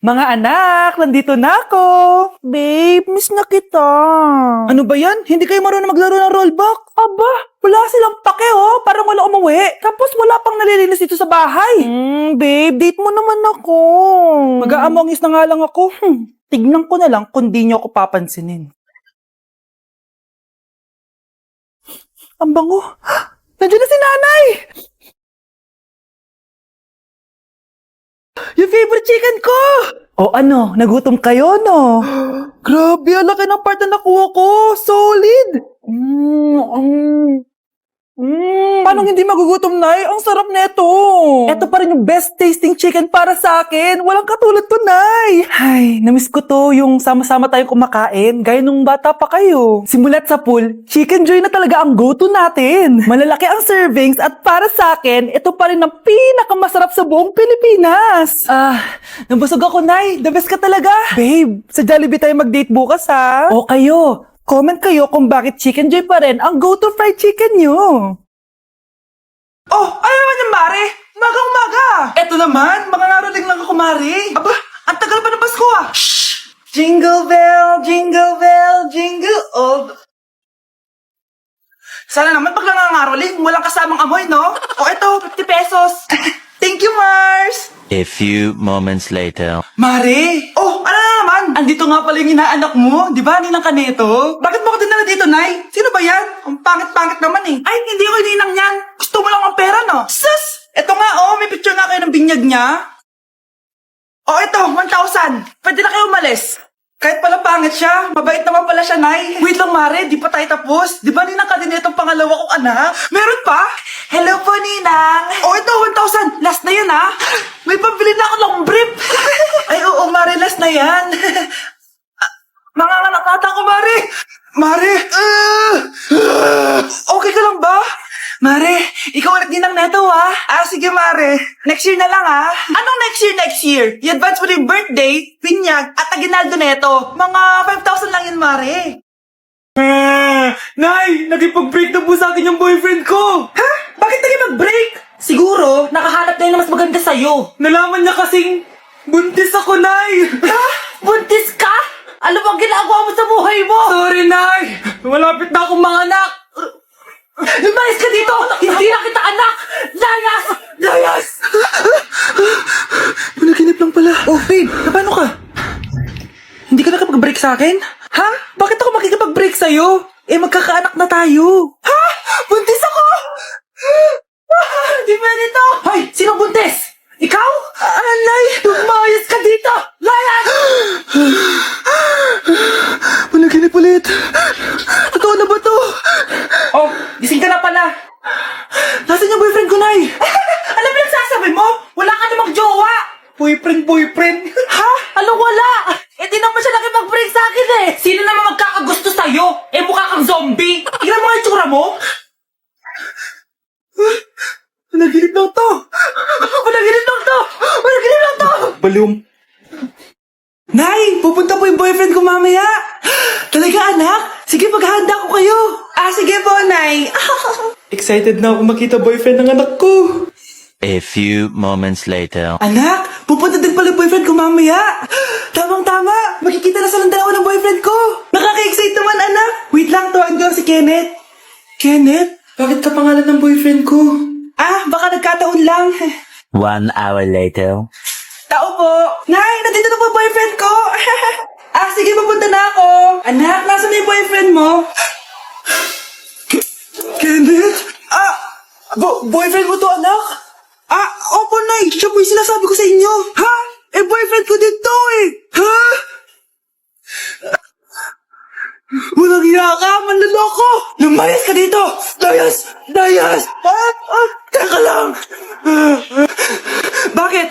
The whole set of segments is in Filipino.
Mga anak, nandito na ako. Babe, miss na kita. Ano ba yan? Hindi kayo marunong maglaro ng rollback? Aba, wala silang pake Parang wala umuwi. Tapos wala pang nalilinis dito sa bahay. Babe, date mo naman ako. Mag-aamongis na nga lang ako. Tignan ko na lang kung di niyo ako papansinin. Ang bango. Nandiyan na si nanay! Yung favorite chicken ko! O ano, nagutom kayo, no? Grabe, ang laki ng part na nakuha ko. Solid! Paano hindi magugutom, Nay? Ang sarap nito. Ito pa rin yung best tasting chicken para sa akin. Walang katulad to, Nay. Ay, namiss ko to yung sama-sama tayong kumakain, gaya nung bata pa kayo. Simulat sa pool, Chicken Joy na talaga ang go-to natin. Malalaki ang servings at para sa akin, ito pa rin ang pinakamasarap sa buong Pilipinas. Nabusog ako, Nay. The best ka talaga. Babe, sa Jollibee tayo mag-date bukas, ha? O kayo. Comment kayo kung bakit Chicken Joy pa rin ang go-to fried chicken nyo. Oh, ano naman yung Mare? Umaga-umaga. Eto naman, makangaraling lang ako, Mare. Aba, ang tagal pa ng Pasko, Shh! Jingle bell, jingle all. Sana naman pag nangangaroling, walang kasamang amoy, no? O eto, 50 pesos. Thank you, Mars. A few moments later. Mare! Oh, ano na naman? Andito nga pala yung inaanak mo, di ba, Ninang Kaneto? Bakit mo ko dinala dito, Nay? Sino ba yan? Ang pangit-pangit naman eh. Ay, hindi ko ninang yan. Gusto mo lang ang pera, no? Sus! Eto nga, may picture nga kayo ng binyag niya. Oh, eto, 1,000. Pwede na kayo umalis. Kahit pala pangit siya, mabait naman pala siya, Nay. Wait lang, Mare, di pa tayo tapos. Di ba Ninang Kaneto ang pangalawa kong anak? Meron pa? Hello po, Ninang. Oh, ito, 1,000. Last na yun, ha? May pambili na ako ng brief. Ay, oo, Mare, last na yan. Manganganak nata ako, Mare. Mare, okay ka lang ba? Mare, ikaw ulit Ninang Neto, ha? Sige, Mare. Next year na lang, ha? Anong next year? I-advance mo yung birthday, pinyag, at aginaldo neto. Mga 5,000 lang yun, Mare. Nay, nagipag-break na po sa akin yung boyfriend ko. Ha? Bakit nagipag-break? Siguro, nakahanap na yun na mas maganda sa'yo. Nalaman niya kasing buntis ako, Nay. Ha? Buntis ka? Ano bang ginagawa mo sa buhay mo? Sorry, Nay. Malapit na akong manganak. Lumayas ka dito! Hindi na kita anak! Layas! Layas! Panaginip lang pala. Oh, babe, paano ka? Hindi ka nakapag-break sa akin? Ha? Bakit ako makikipag-break sa'yo? Magkakaanak na tayo. Ha? Buntis ako? Di pwede to! Hoy! Sino buntis? Ikaw? Alay! Lumayas ka dito! Layas! Panaginip ulit. Totoo na ba to? Oh, gising ka na pala. Nasaan yung boyfriend ko, Nay? Alam mo yung sasabi mo? Wala ka namang jowa. Boyfriend? Ha? Anong wala? Di naman siya nakipag-break sa akin eh. Sino naman magkakagusto sa'yo? Mukha kang zombie. Tingnan mo nga yung tsura mo. Panaginip lang to. Balum. Nay, pupunta po yung boyfriend ko mamaya. Talaga, anak? Sige, maghahanda ko kayo. Sige po, Nay. Excited na ako makita boyfriend ng anak ko. A few moments later. Anak, pupunta din pala yung boyfriend ko mamaya. Tamang-tama, makikita na silang dalawa ng boyfriend ko. Nakaka-excite naman, anak. Wait lang, tuwan ko si Kenneth. Kenneth? Bakit ka pangalan ng boyfriend ko? Baka nagkataon lang. 1 hour later. Tao po. Nay, nandito na po boyfriend ko. Sige, papunta na ako. Anak, nasa na yung boyfriend mo? Kenneth? Boyfriend mo to, anak? Opo, Nay. Siya po yung sinasabi ko sa inyo. Ha? Boyfriend ko din to, Ha? Walang hiya ka, manloloko! Lumayas ka dito! Layas! Teka lang! Bakit?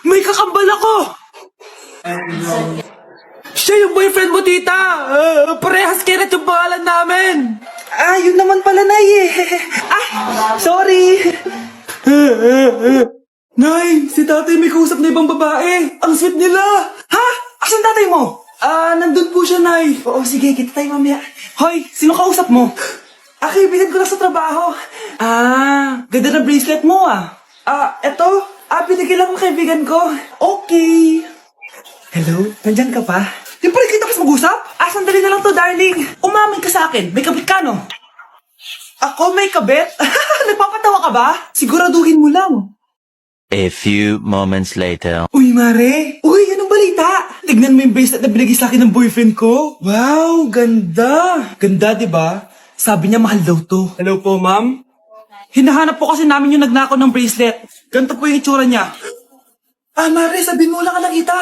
May kakambal ako! Siya yung boyfriend mo, tita! Parehas Kenneth yung pangalan namin! Yun naman pala, Nay sorry! Nay, si tatay may kausap na ibang babae! Ang sweet nila! Ha? Asan tatay mo? Nandun po siya, Nay. Oo, sige, kita tayo mamaya. Hoy, sino kausap mo? Kaibigan ko na sa trabaho. Ganda na bracelet mo, eto. Binigyan lang ng kaibigan ko. Okay. Hello? Nandyan ka pa? Di pa rin kita mas mag-usap? Sandali na lang to, darling. Umamin ka sa akin. May kabit ka, no? Ako may kabit? Nagpapatawa ka ba? Siguraduhin mo lang. A few moments later. Uy, Mare! Uy, anong balita? Tignan mo yung bracelet na binigay sa akin ng boyfriend ko. Wow, ganda! Ganda, di ba? Sabi niya mahal daw to. Hello po, ma'am? Hinahanap po kasi namin yung nagnakaw ng bracelet. Ganito po yung itsura niya. Mare, sabihin mo lang ka nakita.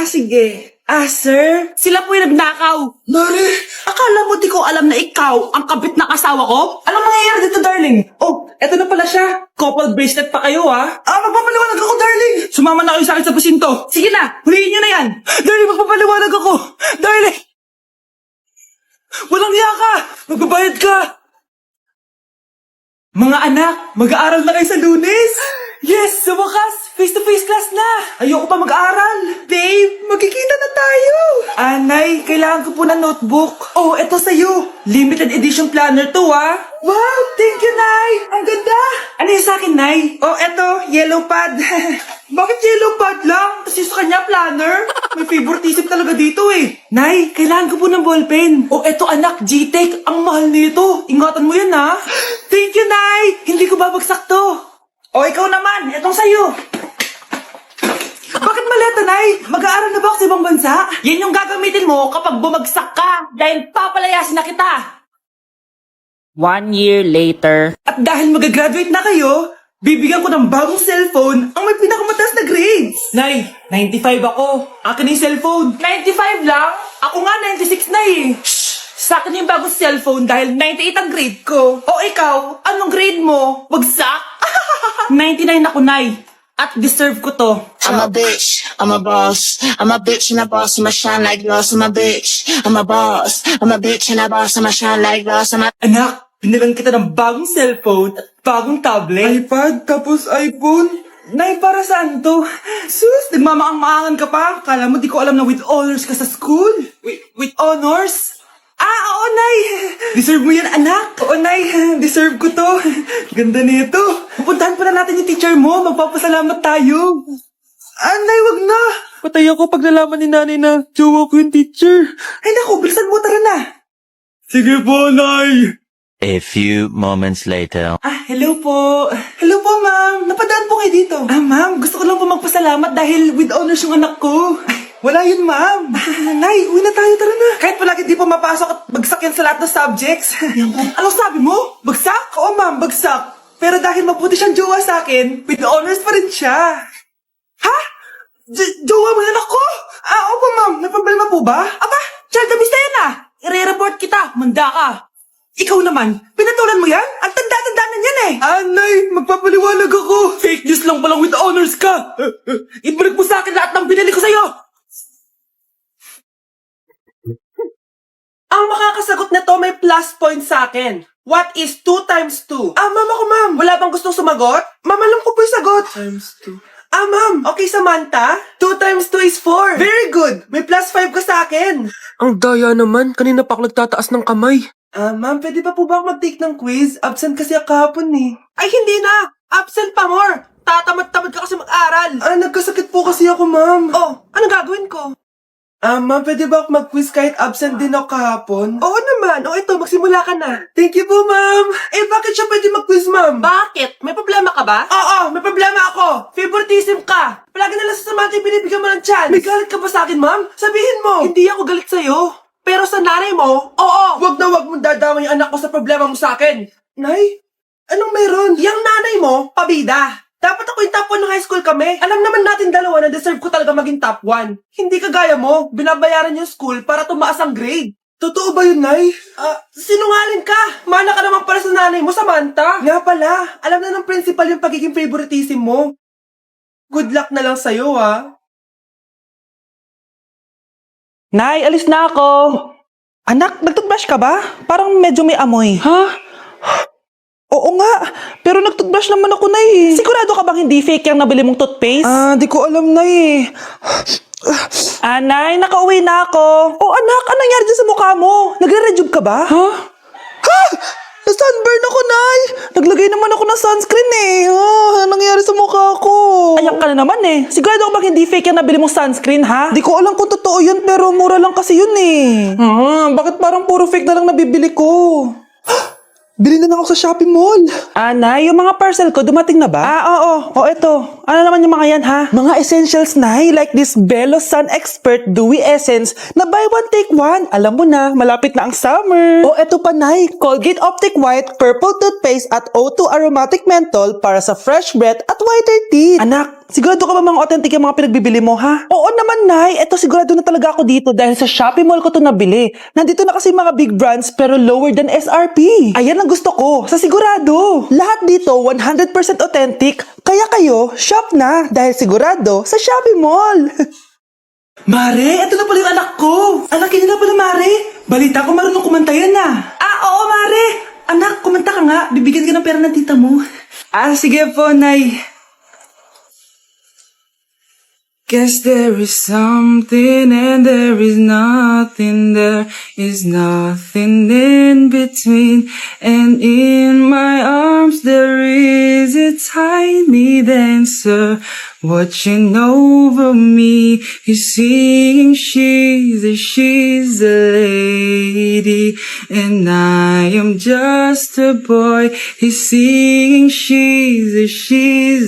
Sige. Sir? Sila po yung nagnakaw. Mare! Akala mo di ko alam na ikaw ang kabit ng asawa ko? Anong nangyayari dito, darling? Oh, eto na pala siya. Couple bracelet pa kayo, magpapaliwanag ako, darling. Sumama na kayo sa akin sa pasinto. Sige na, huliin nyo na yan. Darling, magpapaliwanag ako. Darling! Walang hiya ka! Magbabayad ka! Mga anak, mag-aaral na kayo sa Lunes! Yes! Sa wakas! Face-to-face class na! Ayoko pa mag-aaral! Babe, magkikita na tayo! Anay, kailangan ko po ng notebook. Oh, eto sa'yo. Limited edition planner to, Wow, thank you, Nay! Ang ganda! Ano yung sa akin, Nay? Oh, eto, yellow pad. Bakit yellow pad lang? Tapos yung sa kanya, planner? May favoritism talaga dito, Nay, kailangan ko po ng ballpen. Oh, eto, anak, G-Tech. Ang mahal nito. Ingatan mo yan, Thank you, Nay! Hindi ko babagsak to. O, ikaw naman. Etong sa'yo. Bakit maleta, Nay? Mag-aaral na ba ako sa ibang bansa? Yan yung gagamitin mo kapag bumagsak ka dahil papalayasin na kita. 1 year later. At dahil mag-graduate na kayo, bibigyan ko ng bagong cellphone ang may pinakamataas na grades. Nay, 95 ako. Akin yung cellphone. 95 lang? Ako nga 96 na Shh! Sa akin yung bagong cellphone dahil 98 ang grade ko. O ikaw, anong grade mo? Bagsak? 99 ako, Nay. At deserve ko to. I'm a bitch, I'm a boss. I'm a bitch and a boss, I'ma shine like gloss. I'm a bitch, I'm a boss. I'm a bitch and a boss, I'ma shine like gloss. I'm a Anak, binilang kita ng bagong cellphone at bagong tablet. iPad, tapos iPhone. Nay, para saan to? Sus, nagmamaang-maangan ka pa. Kala mo di ko alam na with honors ka sa school. With honors? Oo, Nay. Deserve mo yan, anak. Oo, Nay. Deserve ko to. Ganda nito. Pupuntahan pa na natin yung teacher mo. Magpapasalamat tayo. Nay, wag na. Patay ako pag nalaman ni nanay na jowa ko yung teacher. Ay, naku, bilisan mo, tara na. Sige po, Nay. A few moments later. Hello po. Hello po, ma'am. Napadaan po kayo dito. Ma'am, gusto ko lang po magpasalamat dahil with honors yung anak ko. Wala yun, ma'am. Nay, uwi na tayo, tara na. Kahit palagi di pa mapasok at bagsak yan sa lahat ng subjects. Anong sabi mo? Bagsak? Oo, ma'am, bagsak. Pero dahil mabuti siyang jowa sa akin, with honors pa rin siya. Ha? Jowa mo yan ako? Opo, ma'am. May problema po ba? Aba, child abuse na yan I-report kita. Manda ka. Ikaw naman, pinatulan mo yan? Ang tanda-tanda na yan Nay, magpapaliwanag ako. Fake news lang palang with honors ka. Ibalik mo sa akin lahat ng binili ko sa'yo. Ang makakasagot na to may plus point sa akin. What is 2 times 2? Ma'am ako, ma'am. Wala bang gustong sumagot? Ma'am, alam ko po yung sagot. Times 2. Ma'am. Okay, Samantha. 2 times 2 is 4. Very good. May plus 5 ka sa akin. Ang daya naman, kanina pa ako nagtataas ng kamay. Ma'am, pwede pa po ba ako mag-take ng quiz? Absent kasi ako kahapon Ay, hindi na! Absent pa more! Tatamad-tamad ka kasi mag-aral. Nagkasakit po kasi ako, ma'am. Oh, ano gagawin ko? Ma'am, pwede ba ako mag-quiz kahit absent din ako kahapon? Oo naman. Ito, magsimula ka na. Thank you po, ma'am. Bakit siya pwede mag-quiz, ma'am? Bakit? May problema ka ba? Oo, may problema ako. Favoritism ka. Palagi na lang sa Samantha yung binibigyan mo ng chance. May galit ka ba sa akin, ma'am? Sabihin mo. Hindi ako galit sa'yo. Pero sa nanay mo, oo. Wag na wag mong dadama yung anak ko sa problema mo sa akin. Nay, anong meron? Yang nanay mo, pabida. Dapat ako yung top 1 ng high school kami. Alam naman natin dalawa na deserve ko talaga maging top 1. Hindi kagaya mo, binabayaran yung school para tumaas ang grade. Totoo ba yun, Nay? Sinungaling ka. Mana ka naman para sa nanay mo, Samantha. Nga pala, alam na ng principal yung pagiging favoritism mo. Good luck na lang sa'yo, Nay, alis na ako. Anak, nagtoothbrush ka ba? Parang medyo may amoy. Ha? Oo nga, pero nagtoothbrush naman ako, Nay. Sigurado ka bang hindi fake yung nabili mong toothpaste? Di ko alam, Nay. Nay, nakauwi na ako. Oh, anak, anong nangyari dyan sa mukha mo? Nagre-rejuve ka ba? Ha? Nasa Na-sunburn ako, Nay. Naglagay naman ako ng sunscreen eh. Ano nangyari sa mukha ko? Ayan ka na naman eh. Sigurado ko bang hindi fake yung nabili mong sunscreen, ha? Di ko alam kung totoo yun, pero mura lang kasi yun eh. Bakit parang puro fake na lang nabibili ko? Bili na lang ako sa Shopee Mall. Nay, yung mga parcel ko, dumating na ba? Oo. O, eto. Ano naman yung mga yan, ha? Mga essentials, Nay. Like this Belo Sun Expert Dewy Essence na buy one, take one. Alam mo na, malapit na ang summer. O, eto pa, Nay. Colgate Optic White Purple Toothpaste at O2 Aromatic Menthol para sa fresh breath at whiter teeth. Anak, sigurado ka ba mga authentic yung mga pinagbibili mo, ha? Oo naman, Nay. Eto, sigurado na talaga ako dito dahil sa Shopee Mall ko to nabili. Nandito na kasi mga big brands pero lower than SRP. Ayan ang gusto ko, sa sigurado. Lahat dito 100% authentic, kaya kayo, shop na dahil sigurado sa Shopee Mall. Mare, eto na pala yung anak ko. Anak, yun na pala, Mare. Balita ko marunong kumanta yan ah. Oo, Mare. Anak, kumanta ka nga. Bibigyan ka ng pera ng tita mo. Sige po, Nay. Guess there is something and there is nothing, there is nothing in between, and in my arms there is a tiny dancer watching over me. He's singing she's a lady, and I am just a boy. He's singing she's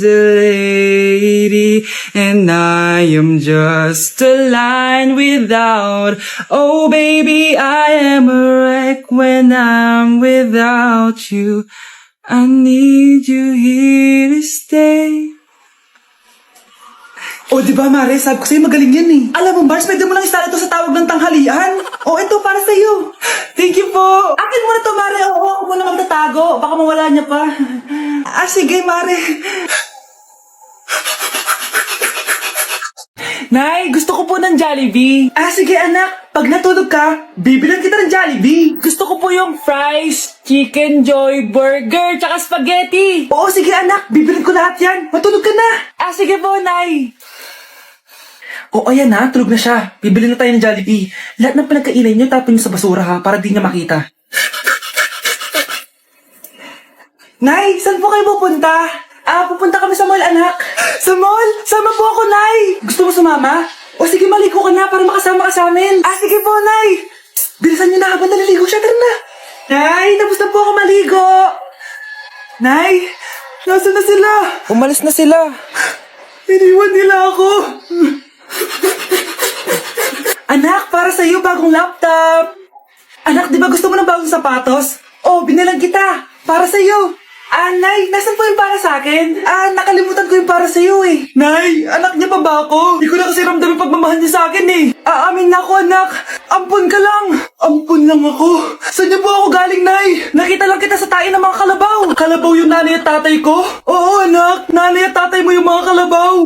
a lady, and I am just a line without. Oh baby, I am a wreck when I'm without you. I need you here to stay. Oh, di ba, Mare? Sabi ko sa'yo, magaling yan eh. Alam mo, Mars, pwede mo lang istala ito sa tawag ng tanghalian. Ito, para sa'yo. Thank you po. Akin mo na to, Mare. Ako muna magtatago. Baka mawala niya pa. Sige, Mare. Nay, gusto ko po ng Jollibee. Sige, anak. Pag natulog ka, bibilan kita ng Jollibee. Gusto ko po yung fries, chicken joy, burger, tsaka spaghetti. Oo, sige, anak. Bibilan ko lahat yan. Matulog ka na. Sige po, Nay. Ayan na, tulog na siya. Bibili na tayo ng Jollibee. Lahat ng pinagkainan niyo, tapon niyo sa basura ha, para di niya makita. Nay, saan po kayo pupunta? Pupunta kami sa mall, anak. Sa mall? Sama po ako, Nay. Gusto mo sumama? Sige, maligo ka na para makasama ka sa amin. Sige po, Nay. Bilisan niyo na habang naliligo siya. Tara na. Nay, tapos na po ako maligo. Nay, nasaan na sila? Umalis na sila. Iniwan nila ako. Anak, para sa'yo bagong laptop. Anak, di ba gusto mo ng bagong sapatos? Binilang kita. Para sa'yo. Nay, nasan po yung para sa akin? Nakalimutan ko yung para sa'yo eh. Nay, anak niya pa ba ako? Di ko na kasi ramdam yung pagmamahal niya sa akin eh. Aamin na ako, anak. Ampun ka lang. Ampun lang ako. Saan niyo po ako galing, Nay? Nakita lang kita sa tayo ng mga kalabaw. Kalabaw yung nanay at tatay ko? Oo, anak. Nanay at tatay mo yung mga kalabaw.